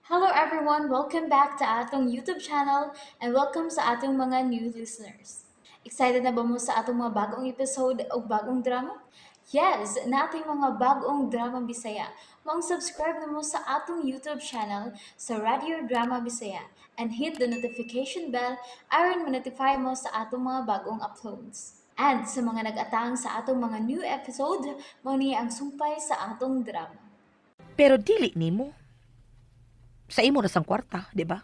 Hello everyone, welcome back to atong YouTube channel and welcome sa atong mga new listeners. Excited na ba mo sa atong mga bagong episode o bagong drama? Yes, na ating mga bagong drama Bisaya. Subscribe na mo sa atong YouTube channel sa Radio Drama Bisaya and hit the notification bell aron ma-notify mo sa atong mga bagong uploads. And sa mga nag-atang sa atong mga new episode, mo ni ang sumpay sa atong drama. Pero dili nimo. Sa imo na sang kwarta, di ba?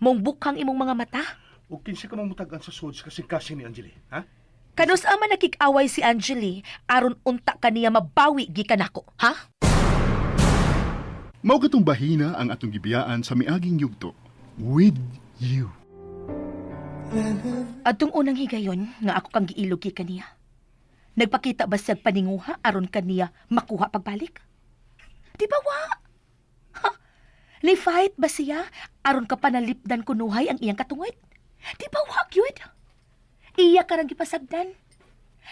Mong bukhang imong mga mata. O kinsa ka mamutagan sa sod sa kasing-kasing ni Angeli, ha? Kanus ama nakik-away si Angeli aron unta kaniya mabawi gikan ako, ha? Mao katong bahina ang atong gibiyaan sa miaging yugto. With you. Adtong unang higayon nga ako kang giilog gikan niya. Nagpakita ba siyag paninguha aron kaniya makuha pagbalik? Di ba wa? Ha? Ni fight ba siya aron ka panalipdan kunuhay ang iyang katungod? Di ba wa gyud? Iya karang gipasagdan.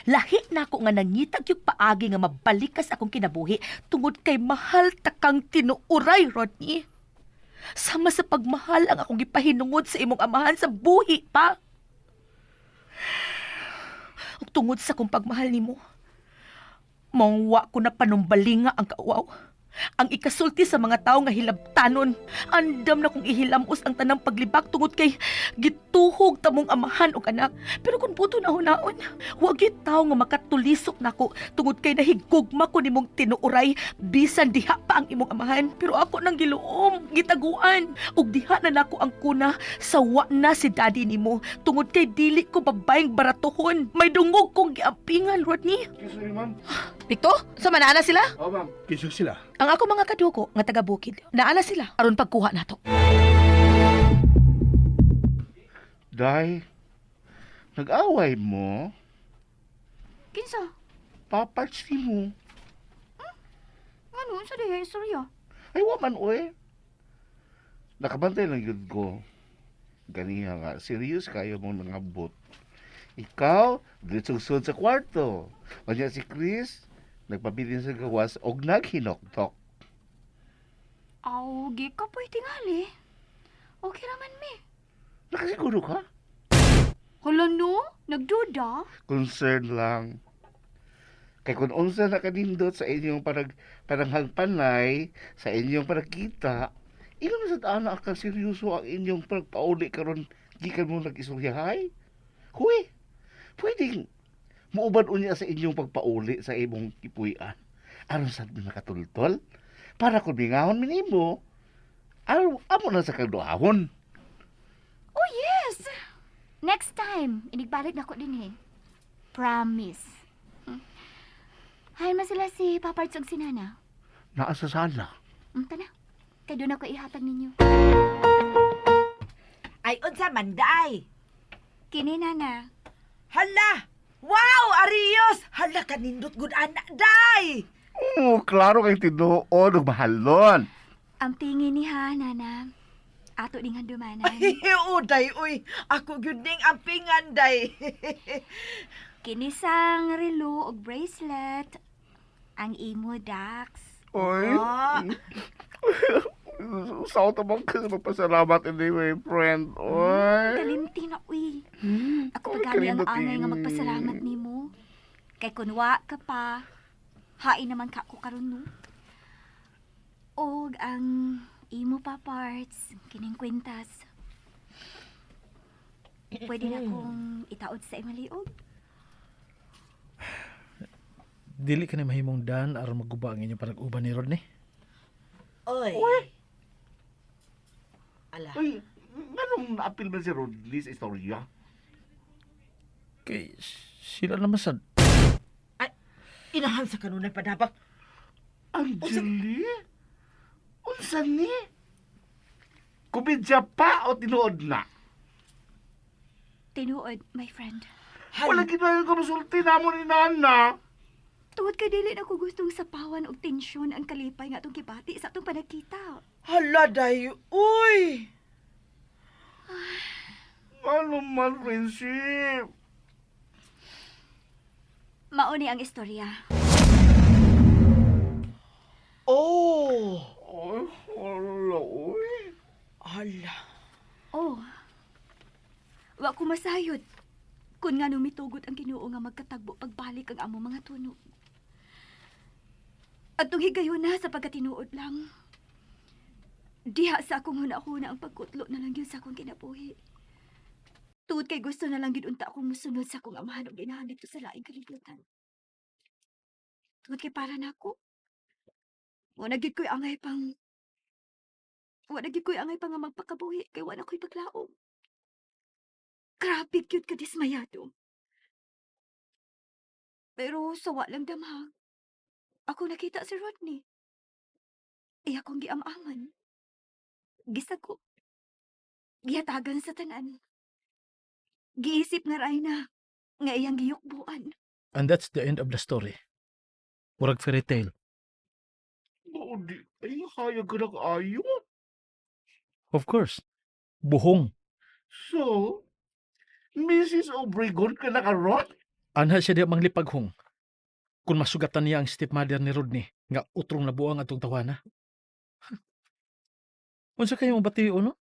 Lahi na ako nga nangitag yung paagi nga mabalikas akong kinabuhi tungod kay mahal takang tinuuray, Rodney. Sama sa pagmahal ang akong gipahinungod sa imong amahan sa buhi pa. Ug tungod sa kong pagmahal nimo, mangwa ko na panumbalinga ang kauaw. Ang ikasulti sa mga tao nga hilabtanon. Andam na kong ihilamos ang tanang paglibak tungod kay gituhog tamong amahan o anak. Pero kung buto na hunaon, wag tao nga makatulisok nako tungod kay nahigugma ko nimong tinuuray bisan diha pa ang imong amahan. Pero ako nang giluom, gitaguan. Ug diha na nako ang kuna sa wa na si daddy nimo tungod kay dili ko babayng baratohon. May dungog kong giampingan, Rodney. Kinsa ni ma'am? Victor, sa manana sila? Oo, ma'am. Kinsa sila? Ang ako mga kadugo nga taga-bukid, naana sila aron pagkuha nato. Day, nag-away mo? Kinsa? Papats ni mo. Ano sa diha istorya? Ay, waman, oy. Nakabantay lang yun ko. Ganiha nga, serious kayo mong nangabot. Ikaw, ditsungsod sa kwarto. Kanya si Chris, nagpabilin sa gawas og naghinoktok. Aw, gi ka po'y tingali. Okay raman mi. Nakasiguro ka? Hala no? Nagduda? Concern lang. Kay kung unsa na kanindot sa inyong pananghagpanay, sa inyong panagkita, ino na sa taana kang seryoso ang inyong pagpauli karon gikan mo nag-isuryahay? Huy, pwedeng muubad unya sa inyong pagpauli sa imong kipuy-an. Aron sa nakatultol? Para kung bingahon minimo, amo na sa kagduahon. Oh yes! Next time, inigbalik na ko din eh. Promise. Hayan man sila si Paparts ug si Nana. Naa sa sala. Tana, kay doon ako ihatag ninyo. Ay, unsa man, day? Kini Nana. Hala! Wow, Arios! Hala, kanindot good anak, day! Klaro kay tinuod ug mahalon. Ang tingin ni ha, Nana. Ato ding handumanan. Ay, day, uy. Ako yun ding ampingan, day. Kini sang relo ug bracelet. Ang imo, Dax. Oy. Oh, Sao tamang kasi magpasalamat anyway, friend. Oy. Kalimti na, uy. Ako Uy, pagani ang kalimot angay nga ini. magpasalamat nimo. Kay kunwa ka pa, hain naman ka ko karon no. Og ang imo pa parts, kining kwintas. Pwede na kong itaod sa imaliog. Dili ka ni mahimong dan aron maguba ang inyong panag-uban ni Rodney. oy. Ala. Uy, anong naapil ba si Rodney sa istorya? Kay sila naman sad. Inahan sa kanunay padabak. Angeli? Unsa ni? Kumidya pa o tinuod na? Tinuod, my friend. Wala ginayon ka masulti namo ni Nana. Tuwad kay dili na ko gustong sapawan og tensyon ang kalipay nga atong gibati sa atong panagkita. Hala, day, uy. Ano man, friendship? Mauni ang istorya. Oh. Ay, wala, uy. Hala. Oh, wa ko masayod. Kung nga nung mitugot ang Ginoo nga magkatagbo pagbalik ang among mga tunog. At tong higayon na sa pagkatinuod lang. Diha sa akong huna-huna ang pagkutlo na lang yun sa akong kinabuhi. Tuod kay gusto na lang gidunta akong musunod sa akong amahan o ginahan dito sa laing kalibutan. Tuod kay para na ako. Wala gid ko'y angay pang nga magpakabuhi kay wala ko'y paglaom. Grabe cute ka dismayado. Pero sawa lang damha. Ako nakita si Rodney. Iya kong giam-aman. Gisago. Gihatagan sa tanan. Giisip nga ray na nga iyang giyukbuan. And that's the end of the story. Murag fairy tale. Oo, di. Ay, hayag ka ng ayo. Of course. Buhong. So, Mrs. Obregon ka na karon? Anha siya di manglipaghong. Kung masugatan niya ang stepmother ni Rodney, nga utrong nabuang atong tawana. Unsa kayo mong batiyo, no?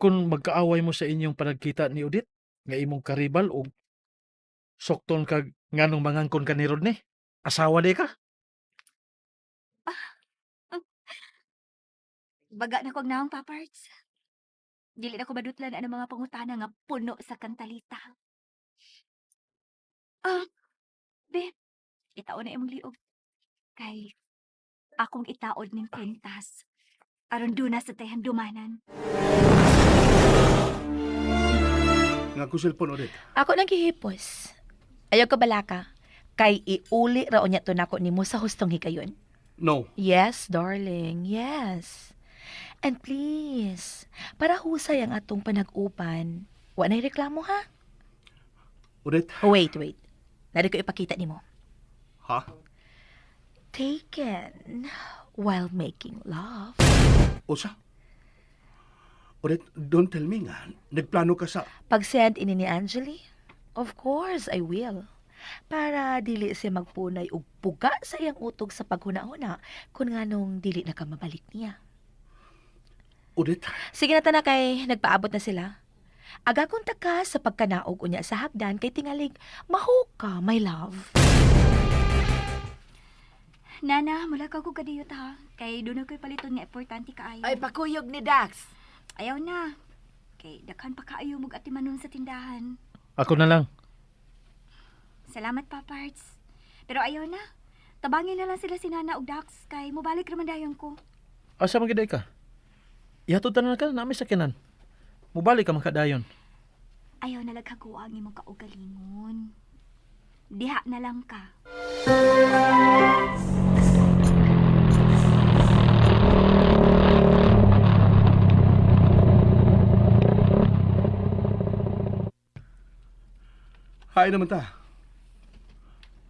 Kung magkaaway mo sa inyong panagkita ni Udit, nga imong karibal o sokton kag nganong mangangkon ka ni Rodney, asawa di ka? Baga na kog naong paparts. Dili na ko madutlan ang mga pangutana nga puno sa kantalita. Be, itaon na imong liog. Kay akong itaod ning kwintas. Aron duna sa tayhan dumanan. Nga ko cellphone ulit. Ako nang gihipos. Ayaw ka balaka. Kay iuli raon niya to nako nimo sa hustong higayon. No. Yes, darling. Yes. And please, para husay ang atong panag-upan, wa na'y reklamo ha? Ulit. Wait. Nari ko ipakita nimo. Ha? Taken while making love. Usa? Ulit, don't tell me nga. Nagplano ka sa... Pag-send ini ni Angeli? Of course, I will. Para dili siya magpunay og puga sa iyang utog sa paghuna-huna kung nganong dili na ka mabalik niya. Ulit? Sige na tana kay nagpaabot na sila. Aga kontak ka sa pagkanaog unya sa hagdan kay tingalig maho ka, my love. Nana, mula ka ko kadiyot ha. Kay doon ako'y paliton nga importante kaayo. Ay, pakuyog ni Dax. Ayaw na. Kay daghan pa kaayo mong atimanon sa tindahan. Ako na lang. Salamat pa, Parts. Pero ayaw na. Tabangin na lang sila si Nana ug Dax kay mobalik raman dayon ko. Asa man giday ka? Ihatod ta na ka nami sa kinan. Mubalik ka man kadayon. Ayaw na laghaguang imong kaugalingon. Diha na lang ka. Hay naman ta.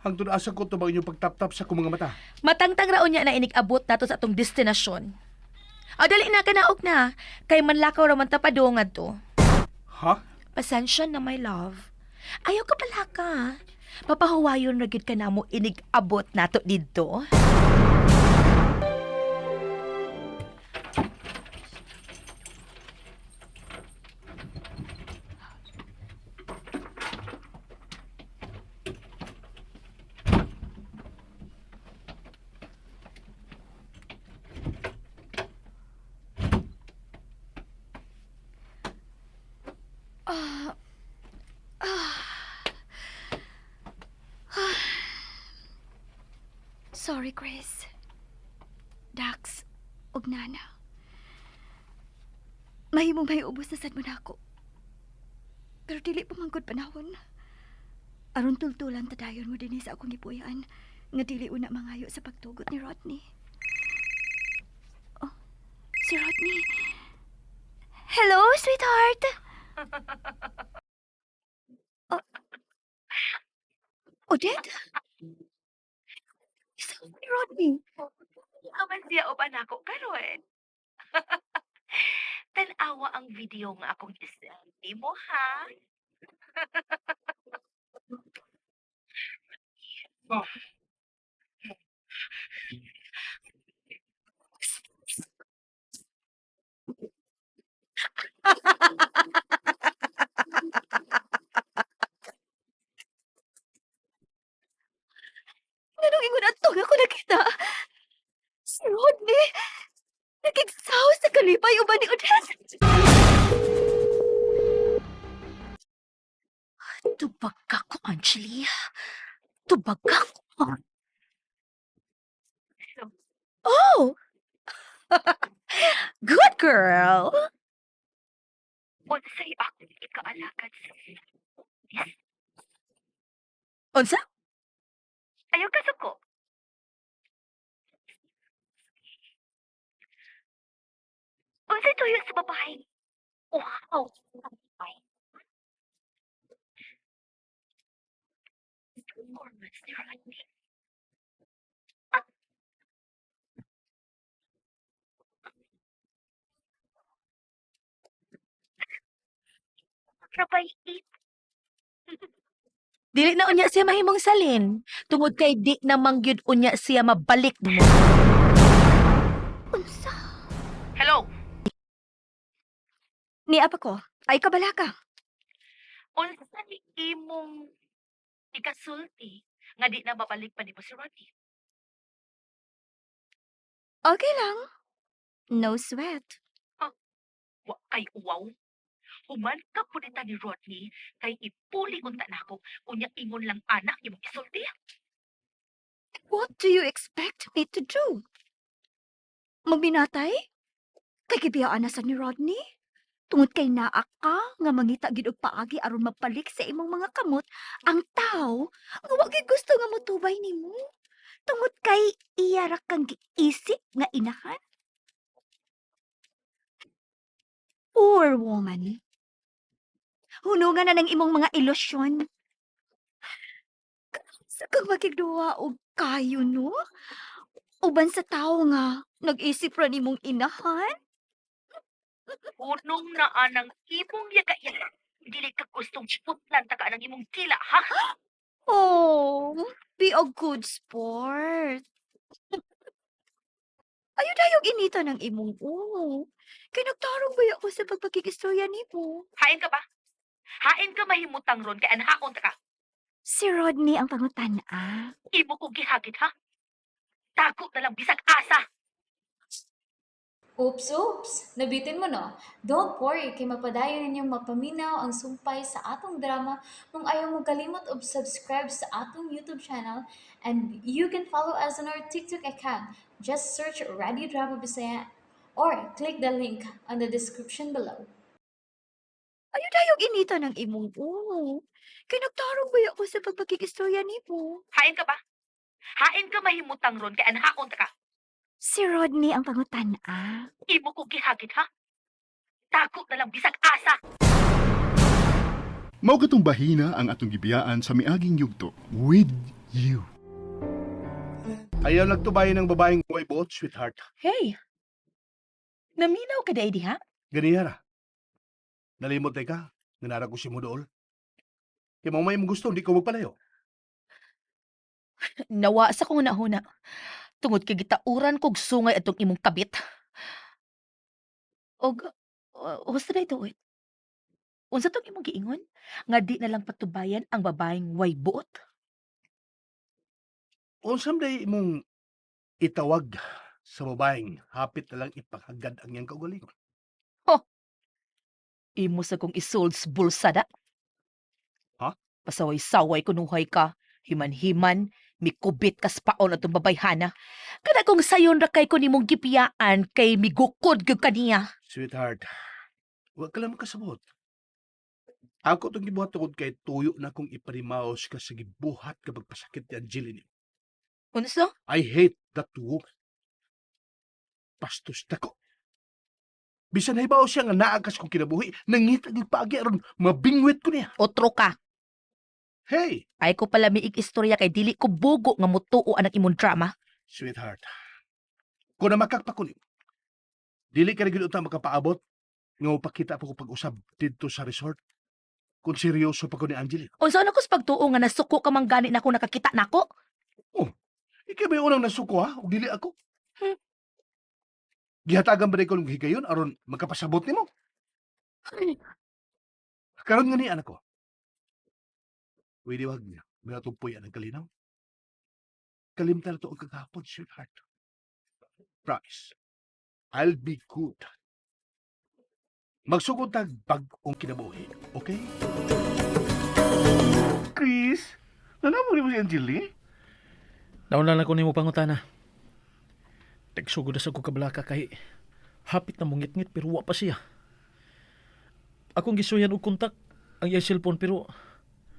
Hangtod asa ko to ba inyong pagtap-tap sa kumang mata? Matangtang raon niya na inig-abot nato sa atong destinasyon. O dali na kanaog na kay manlakaw ra man ta padungad to. Ha? Pasensya na, my love. Ayaw ka pala ka. Papahuwayon na gid ka na mo inig-abot nato didto. Sorry, Chris. Dax, ug Nana. Mahimong may ubos na sad mo na ako. Pero dili pa manggod panahon. Aron tultulan tadayon mo dinhi sa akong gipuy-an nga dili una mangayo sa pagtugot ni Rodney. Oh, si Rodney. Hello, sweetheart. Oh, Odette? Isa ni Rodney. Aman siya uban ako karon. Tan-awa ang video nga akong isend nimo ha. Nagigsaw sa kalipay uban ni Odette. Tubag ka ko, Angeli. Tubag ka ko. Oh! Good girl! Unsay akong ikaalakad sa Unsa? ayaw ka suko. Unsay tuyo sa babae? Wow! Performance ni Rodney. Rabay Dili na unya siya mahimong salin. Tungod kay di na mangyud unya siya mabalik mo. unsa? Hello? Ni apa ko? Ay kabalaka. Unsa ni imong ikasulti nga di na mabalik pa ni mo si Rodney? Okay lang. No sweat. Wa kay uwaw. Human ka punita ni Rodney kay ipuli unta nako unya ingon lang anak imong isulti. What do you expect me to do? Magbinatay? Kay kibiyaan na sa ni Rodney? Tungod kay naa ka nga mangita gid og paagi aron mapalik sa imong mga kamot ang tao nga wa gyud gusto nga motubay nimo. Tungod kay iya ra kang giisip nga inahan. Poor woman. Hunungan na ng imong mga ilusyon. Sa kang makigduwa og kayo, no? Uban sa tao nga, nag-isip ra nimong inahan? Unong na anang imong yaga-yaga. Dili ka gustong putlan ta ka ng imong tila, ha? Oh, be a good sport. Ayun inita ng imong Kay nagtarong ba ako sa pagpagkikistorya nimo? Hain ka ba? Hain ka mahimutang ron kay anhaon ta ka. Si Rodney ang pangutan-a. Imo ko gihagit, ha? Tago na lang bisag asa. Oops! Nabitin mo no? Don't worry, kay mapadayon ninyong mapaminaw ang sumpay sa atong drama kung ayaw mo kalimot og subscribe sa atong YouTube channel and you can follow us on our TikTok account. Just search Radio Drama Bisaya or click the link on the description below. Ayun inita ng imong Kay nagtarong ba ako sa pagpagkikistorya nimo? Hain ka ba? Hain ka mahimutang ron kay anhaon ta ka. Si Rodney ang pangutan-a. Imo ko gihagit, ha? Tago na lang bisag asa. Mao katong bahina ang atong gibiyaan sa miaging yugto. With you. Ayaw nagtubayan ng babaeng way boat, sweetheart. Hey! Naminaw ka dahi diha? Ganiyara. Nalimot na ka, nanara ko si Mudool. Kaya mo may gusto, hindi ko magpalayo. Nawa sa kong una-una. Tungod kay gitauran kog sungay atong imong kabit. Og, husta na ito, wait. Unsa tong imong giingon? Nga di na lang patubayan ang babaeng way buot? Unsam day mong itawag sa babaeng hapit na lang ipanghagad ang iyang kaugalingon. Imo sa kong isolds bulsada. Ha? Pasaway-saway kunuhay ka, himan-himan, mikubit kas paon atong babayhana. Kada kung sayon ra kay ko nimong gipiyaan kay migukod gyud kaniya. Sweetheart, huwag ka lang makasabot. Ako itong gibuhat tungod kay tuyo na kong iparimaos ka sa gibuhat kapag pasakit ni Angelina. Unsa? I hate that woman. Pastos na ko. Bisan na siya nga naagas kong kinabuhi, nangitag pagi aron mabingwit ko niya. Otro ka. Hey, Ay ko pala miig istorya kay dili ko bugo nga mutuo ang imong drama. sweetheart, kung na makakpa ko niyo, dili ka na ginuta makapaabot, nga upakita pa ko pag-usab dito sa resort. Kung seryoso pa ko ni Angelina. Unsa na ko sa pagtuo nga nasuko ka man gani nako nakakita nako? Ikaw ba yung unang nasuko ha? O dili ako? Hmm. Gihatagan ba na ikaw ng higayon aron magkapasabot ni mo? Karon nga ni anak ko. Pwede wag niya. May natumpuy ang kalinaw. Kalimtan na to ang kagahapon, sweetheart. Promise. I'll be good. Magsugod tag bag-ong kinabuhi, okay? Chris, nanamo ni mo si Angeli? Nauna lang ko nimo pangutana. Nagsugod na sa ko kabalaka kay hapit na mungit-ngit pero wa pa siya. Akong gisuyan og kontak ang iyang cellphone pero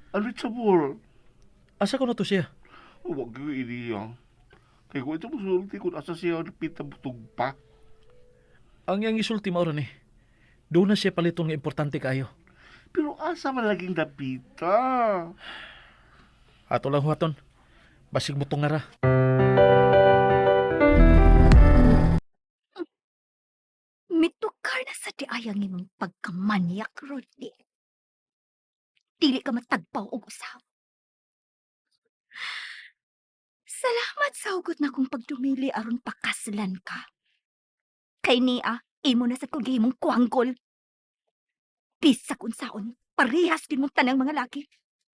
Unreachable. asa ko na to siya? Huwag ko iniya. Kaya ko ito musulti kung asa siya napita butog pa. Ang iyang isulti mao ni. Doon na siya paliton nga importante kayo. Pero asa man laging napita? Ato lang huwaton. Basig mo tong ngara. Mitukar na sa diayang imong pagkamanyak, Rodney. Dili ka matagpaw og usab. Salamat sa hugot na kong pagdumili aron pakaslan ka. Kay niya, imo na sa kong gihimong kuanggol. Bisag unsaon, parehas din mong tanang mga laki.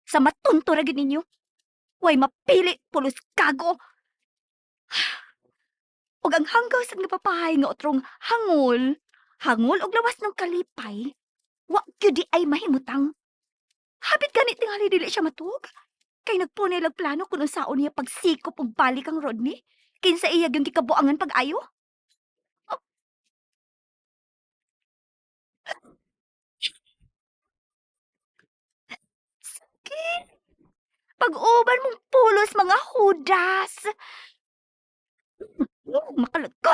Sa matunto ra gid ninyo. Way mapili, pulos kago. Og ang hanggaw sa napapahay nga otrong hangol, hangol og lawas ng kalipay, wa gyud di ay mahimutang. Habit ganit tingali dili siya matug. Kay nagpunay lag plano kung unsaon niya pagsikop og balik ang Rodney, kinsa iya yung gikabuangan pag-ayo. Sakit. Pag-uban mong pulos mga hudas.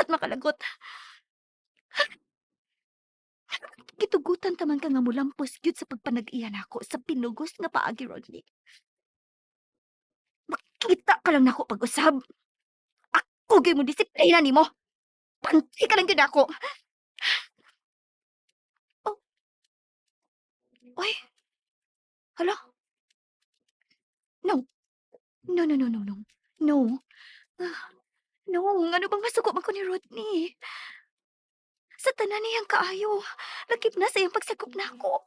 Makalagot. Gitugutan taman ka nga mulampos gyud sa pagpanag-iyan ako sa pinugos nga paagi, Rodney. Makita ka lang nako pag-usab. Ako gyud mo disiplina nimo. Panti ka lang gyud ako. Oh. Oy. Hala. No. No. No. Ah, no, ano bang masuko man ko ni Rodney? Sa tanan niyang kaayo, lakip na sa iyang pagsakop na ako.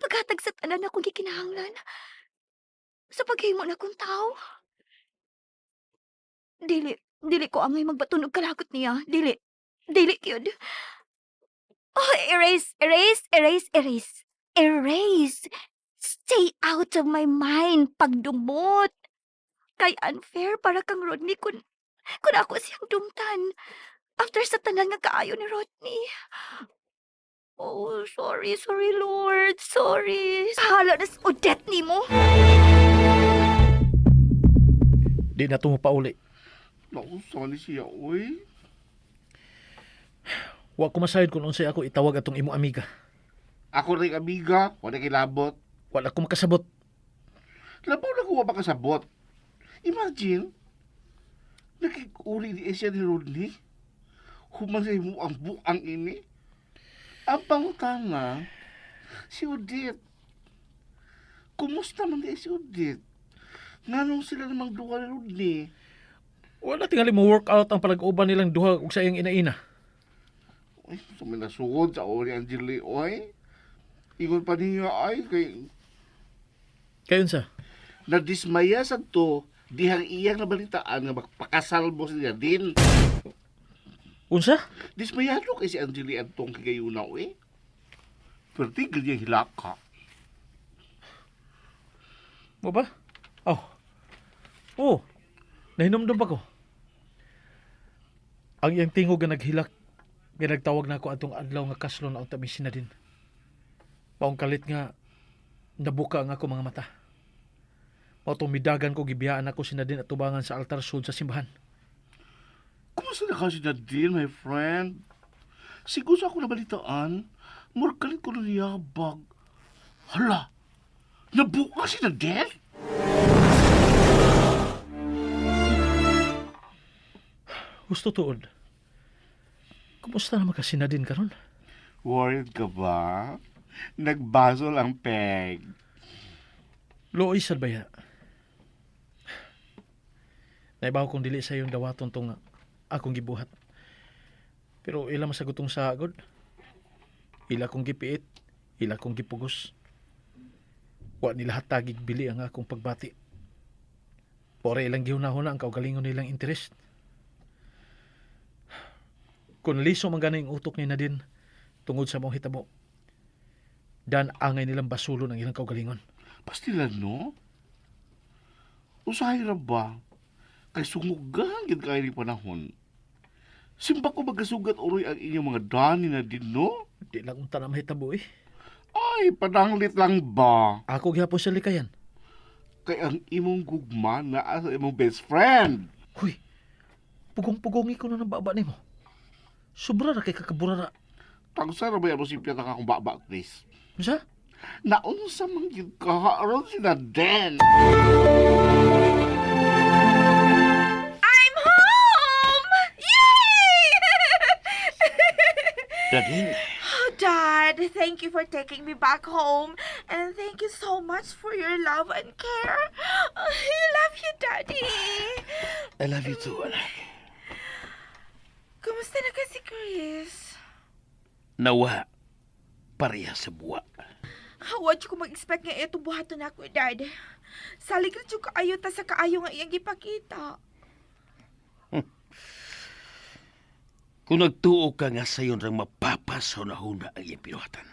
Paghatag sa tanan akong gikinahanglan. Sa paghimo na kong tao. Dili ko angay magbaton og kalagot niya. Dili kyud. Oh, erase. Stay out of my mind, pagdumot. Kay unfair para kang Rodney kung ako siyang dumtan. After sa tanan nga kaayo ni Rodney. Oh, sorry, Lord. Sorry. Hala na sa udet ni mo. Di na to mo pauli. Nausa ni siya, oy. Wa ko masayod kung unsay ako itawag atong imong amiga. Ako rin amiga, wala kilabot. Wala ko makasabot. Labaw na kuha ba kasabot? Imagine, nakikuri di siya ni Rodney. Humasay mo ang buang ini. Ang pangutana, si Odette. Kumusta man di si Odette? Nganong sila namang duha ni Rodney? Wala tingali mo work out ang palag-uban nilang duha ug sa iyang ina-ina. Ay, suminasugod sa ori Angeli, oy. Ingon pa niya ay kay Kayon sa? nadismaya sa to dihang iyang nabalitaan nga magpakasal mo siya din. Unsa? Dismayado kay si Angeli Antong kigayunaw eh. Pero tigil niya hilaka. Mo ba? Oh, nahinomdom pa ko. Ang iyang tingog nga naghilak, nga nagtawag na ako atong adlaw nga kaslo na utamisin na din. Maong kalit nga, nabuka ang ako mga mata. Mautong midagan ko, gibiyaan ako sinadin at tubangan sa altar sud sa simbahan. Kumusta na kasi na din, my friend? Siguro sa ako nabalitaan, murkalit ko na niyabag. Hala, nabuka si na din? Gusto tuod. Kumusta naman kasi na din karon? Worried ka ba? Nagbasol ang peg. Looy sad baya. Naibaw kong dili sa iyong dawaton tong akong gibuhat. Pero ila masagutong sa agod. Ila kong gipiit, ila kong gipugos. Wa nila hatagig bili ang akong pagbati. Pore ilang gihunahon na ang kaugalingon nilang interest. Kung liso man gani ang utok ni Nadine tungod sa mong hitabo, dan angay nilang basulo ng ilang kaugalingon. Pastilan, no? Usahay ra ba? Kay sungugan gid kay ni panahon. Simba ko magasugat uroy ang inyong mga dani na din, no? Di lang unta na mahitabo eh. Ay, padanglit lang ba? Ako gihapon sa likayan. Kay ang imong gugma na sa imong best friend. Huy, pugong-pugongi ko na ng baba nimo. Sobra ra kay kakaburara. Tagsa ra ba yan mo si Piata kakong baba, Chris? Masa? Naunsa man gyud ka aron si Den. I'm home! Yay! Nadine, Oh, Dad, thank you for taking me back home. And thank you so much for your love and care. I love you, Daddy. I love you too, anak. Kumusta na ka si Chris? Nawa, pareha sa buwa. Huwag ko mag-expect nga ito buhaton ako, Dad. Salig na siya kaayo ta sa kaayo nga iyang ipakita. Kung nagtuo ka nga sayon rang mapapasaw na huna ang iyang pinuhatan,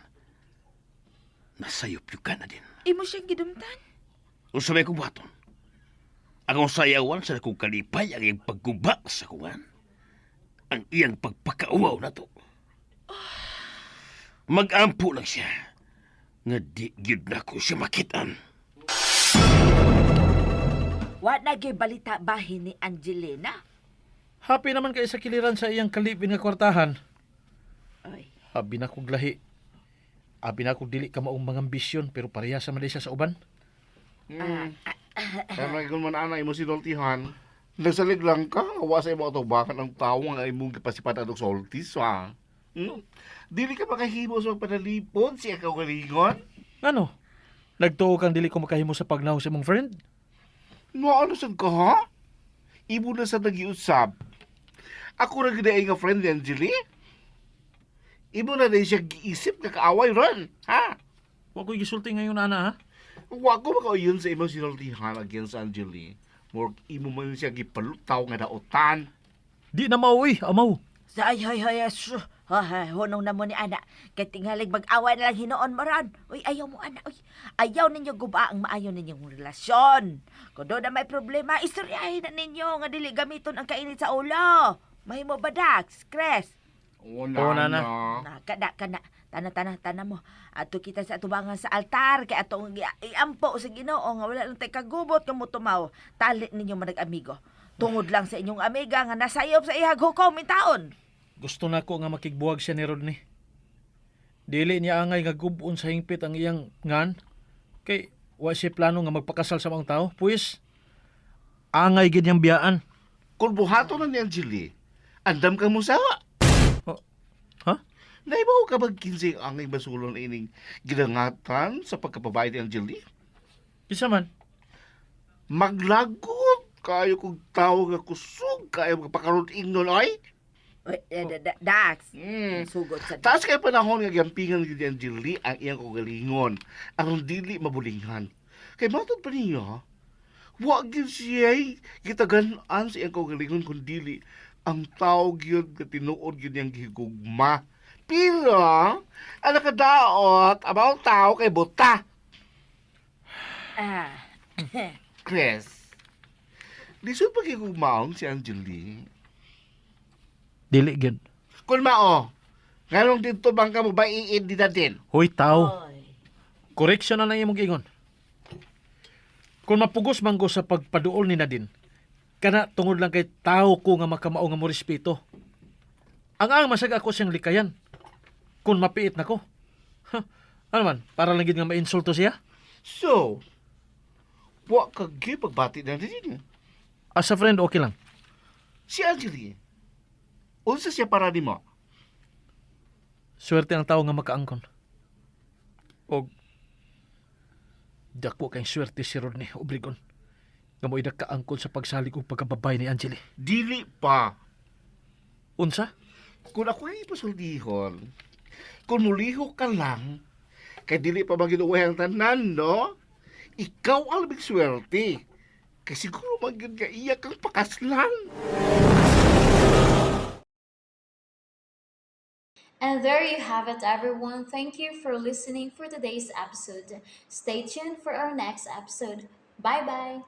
nasayop yung ka na din. Imo siyang gidumtan. Kung sabay kong buhaton, akong sayawan sa akong kalipay ang iyang pagguba sa kungan, ang iyang pagpakauaw na to. Mag-ampo lang siya, nga di gyud na ko siya makitaan. Wa na gyud balita bahin ni Angelina? Happy naman kay sa kiliran sa iyang kalipin nga kwartahan. Ay, Abi na kog lahi. Abi na kog dili ka maong mga ambisyon pero pareha sa man siya sa uban. Kaya kung man anay mo sinultihan, nagsalig lang ka, awa sa imo atubakan ang tao nga imong gipasipatan og soltis, ha? Dili ka makahimo sa magpanalipod siya kaugalingon? Ano? Nagtuo kang dili ko makahimo sa pagnaw sa mong friend? No, ano sad ka, ha? Ibo na sa nagiusap. Ako na ginaay nga friend ni Angeli. Ibo na din siya giisip na kaaway ron, ha? Wa ko'y gisulti ngayon, ana, ha? Wa ko makauyon sa imong sinultihan against Angeli. More imo man siya gipalutaw nga daotan. Di na mauwi, amaw. ay, hunong na mo ni ana. Kay tingalig mag-away na lang hinoon mo ron. Uy, ayaw mo ana. Uy, ayaw ninyo guba ang maayo ninyong relasyon. Kung doon na may problema, istoryahin na ninyo nga dili gamiton ang kainit sa ulo. Mahimo ba, Dax? Chris? Wala Oo, nana. Na, kana. Tana mo. Ato kita sa atubangan sa altar. Kay atong iampo sa Ginoo nga wala lang tayo kagubot nga mo tumaw. Talit ninyo manag-amigo. Tungod lang sa inyong amiga nga nasayop sa ihag hukom in taon. Gusto na ko nga makigbuwag siya ni Rodney. Dili niya angay nga gubon sa hingpit ang iyang ngan. Kay wa siya plano nga magpakasal sa mga tao. Pues, angay gid niyang biyaan. Kung buhato na ni Angeli, andam ka mo sawa. Ha? Naibaw ka ba kinsing angay basulon ining gidangatan sa pagkababae ni Angeli? Isa man. Maglagot kayo kung tao nga kusog kayo magpakarot ingnon ay. Uy, Dax. Mm. Sugod sa Taas kay panahon nga gampingan ni Angeli ang iyang kagalingon aron dili mabulinghan. Kay matod pa niya, wa gyud siya gitagan-an sa iyang kagalingon kun dili ang tao gyud nga tinuod gyud niyang gihigugma. Pero ang nakadaot about tao kay buta. Ah. Chris, lisod pa gihigugmaon si Angeli. Dili gid. Kung mao, nganong dito bang ka mo ba iid di din? Hoy, tao. Oy. Correction na lang imong giingon. Kung mapugos man ko sa pagpaduol ni Nadine, kana tungod lang kay tao ko nga makamao nga mo respeto. Ang masag ako siyang likayan. Kung mapiit na ko. Ano man, para lang gid nga mainsulto siya? So, wa ka pagbati na din. As a friend, okay lang. Si Angeli, unsa siya para ni mo? Swerte ang tao nga makaangkon. O dako kay swerte si Rodney Obregon. Nga mo idak kaangkon sa pagsalig ug pagkababay ni Angeli. Dili pa. Unsa? Kung ako ay ipasultihon, kung muliho ka lang, kay dili pa maginuwi ang tanan, no? Ikaw ang labing swerte. Kasi siguro magiging ka iya kang pakaslan. And there you have it, everyone. Thank you for listening for today's episode. Stay tuned for our next episode. Bye bye.